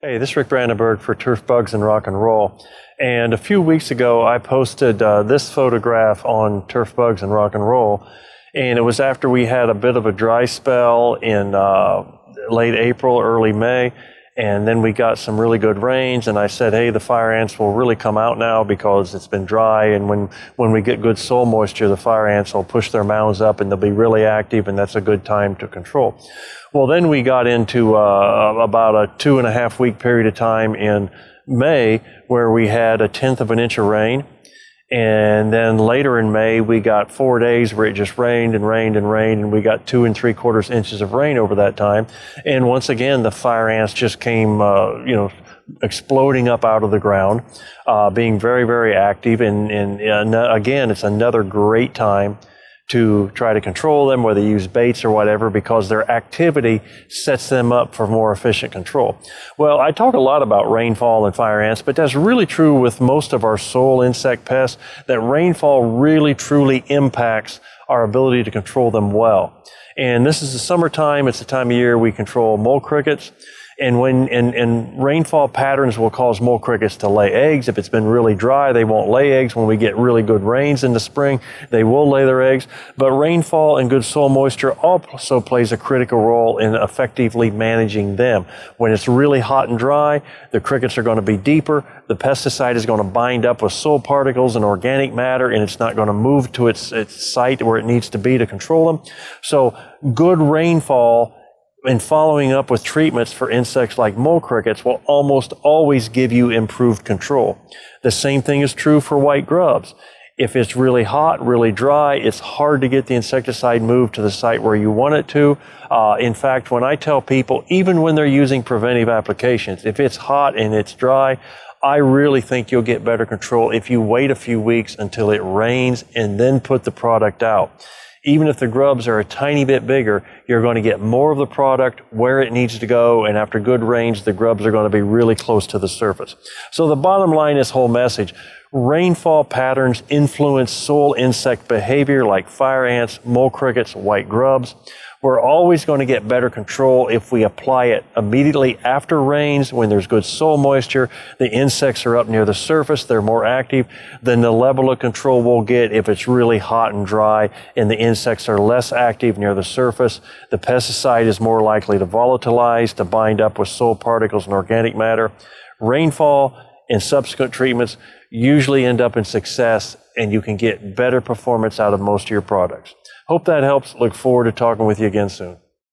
Hey, this is Rick Brandenburg for Turf Bugs and Rock and Roll. And a few weeks ago, I posted this photograph on Turf Bugs and Rock and Roll. And it was after we had a bit of a dry spell in late April, early May. And then we got some really good rains. And I said, hey, the fire ants will really come out now because it's been dry. And when we get good soil moisture, the fire ants will push their mounds up and they'll be really active. And that's a good time to control. Well, then we got into about a 2.5 week period of time in May where we had 1/10 of an inch of rain. And then later in May, we got 4 days where it just rained and rained and rained, and we got 2 3/4 inches of rain over that time. And once again, the fire ants just came, exploding up out of the ground, being very, very active. And again, it's another great time to try to control them, whether you use baits or whatever, because their activity sets them up for more efficient control. Well, I talk a lot about rainfall and fire ants, but that's really true with most of our soil insect pests, that rainfall really truly impacts our ability to control them well. And this is the summertime, it's the time of year we control mole crickets. And rainfall patterns will cause mole crickets to lay eggs. If it's been really dry, they won't lay eggs. When we get really good rains in the spring, they will lay their eggs. But rainfall and good soil moisture also plays a critical role in effectively managing them. When it's really hot and dry, the crickets are going to be deeper. The pesticide is going to bind up with soil particles and organic matter, and it's not going to move to its site where it needs to be to control them. So good rainfall and following up with treatments for insects like mole crickets will almost always give you improved control. The same thing is true for white grubs. If it's really hot, really dry, it's hard to get the insecticide moved to the site where you want it to. In fact, when I tell people, even when they're using preventive applications, if it's hot and it's dry, I really think you'll get better control if you wait a few weeks until it rains and then put the product out. Even if the grubs are a tiny bit bigger, you're going to get more of the product where it needs to go, and after good rains, the grubs are going to be really close to the surface. So the bottom line is this whole message: rainfall patterns influence soil insect behavior like fire ants, mole crickets, white grubs. We're always going to get better control if we apply it immediately after rains, when there's good soil moisture, the insects are up near the surface, they're more active. Then the level of control we'll get if it's really hot and dry and the insects are less active near the surface. The pesticide is more likely to volatilize, to bind up with soil particles and organic matter. Rainfall and subsequent treatments usually end up in success, and you can get better performance out of most of your products. Hope that helps. Look forward to talking with you again soon.